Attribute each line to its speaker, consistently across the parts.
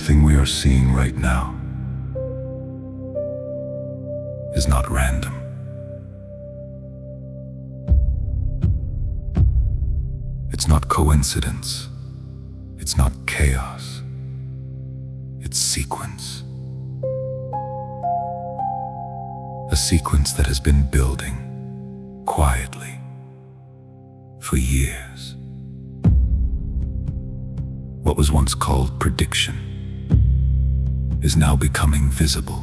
Speaker 1: Everything we are seeing right now is not random. It's not coincidence. It's not chaos. It's sequence. A sequence that has been building quietly for years. What was once called prediction is now becoming visible.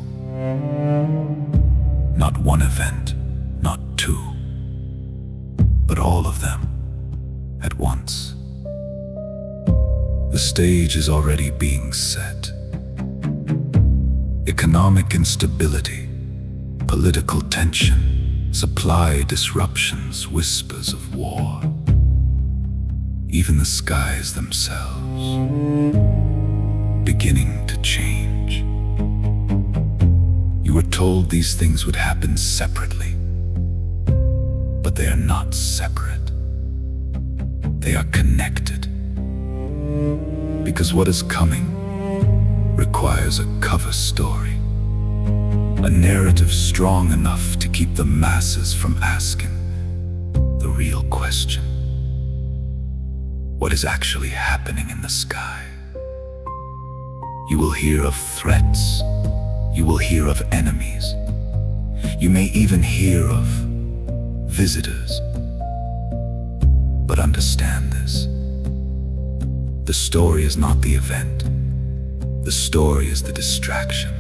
Speaker 1: Not one event, not two, but all of them at once. The stage is already being set. Economic instability, political tension, supply disruptions, whispers of war. Even the skies themselves beginning to change. You were told these things would happen separately, but they are not separate. They are connected. Because what is coming requires a cover story, a narrative strong enough to keep the masses from asking the real question. What is actually happening in the sky? You will hear of threats. You will hear of enemies. You may even hear of visitors. But understand this. The story is not the event. The story is the distraction.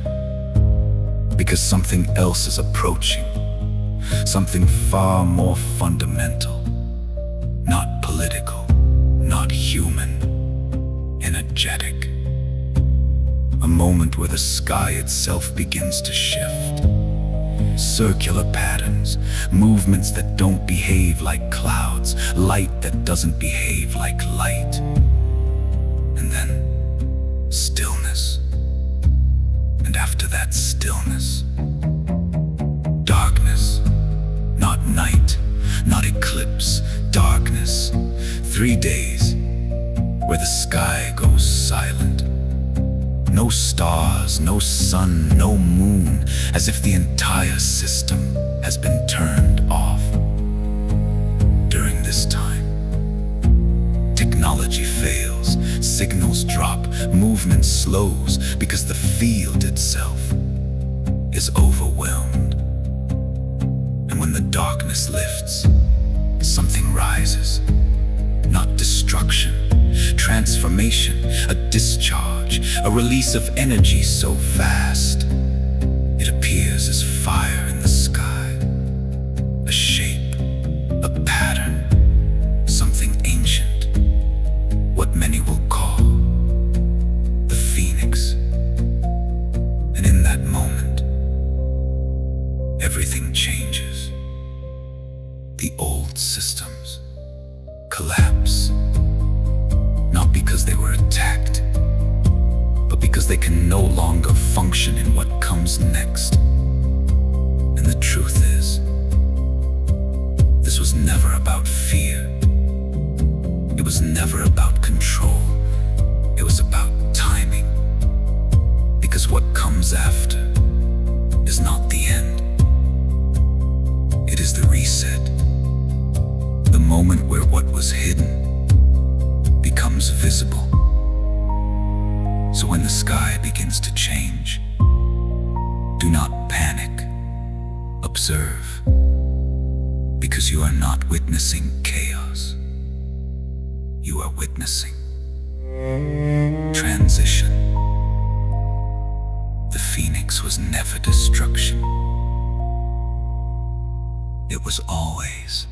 Speaker 1: Because something else is approaching. Something far more fundamental. Not political, not human, energetic. A moment where the sky itself begins to shift. Circular patterns, movements that don't behave like clouds, light that doesn't behave like light. And then, stillness. And after that stillness, darkness. Not night, not eclipse, darkness. 3 days where the sky goes silent. No stars, no sun, no moon, as if the entire system has been turned off. During this time, technology fails, signals drop, movement slows, because the field itself is overwhelmed. And when the darkness lifts, something rises. Not destruction, transformation, a discharge, a release of energy so vast. It appears as fire in the sky, a shape, a pattern, something ancient, what many will call the phoenix. And in that moment, everything changes. The old systems collapse. Not because they were attacked, but because they can no longer function in what comes next. And the truth is, this was never about fear. It was never about control. It was about timing. Because what comes after is not the end. It is the reset. The moment where what was hidden becomes visible. So when the sky begins to change, do not panic. Observe. Because you are not witnessing chaos. You are witnessing transition. The phoenix was never destruction. It was always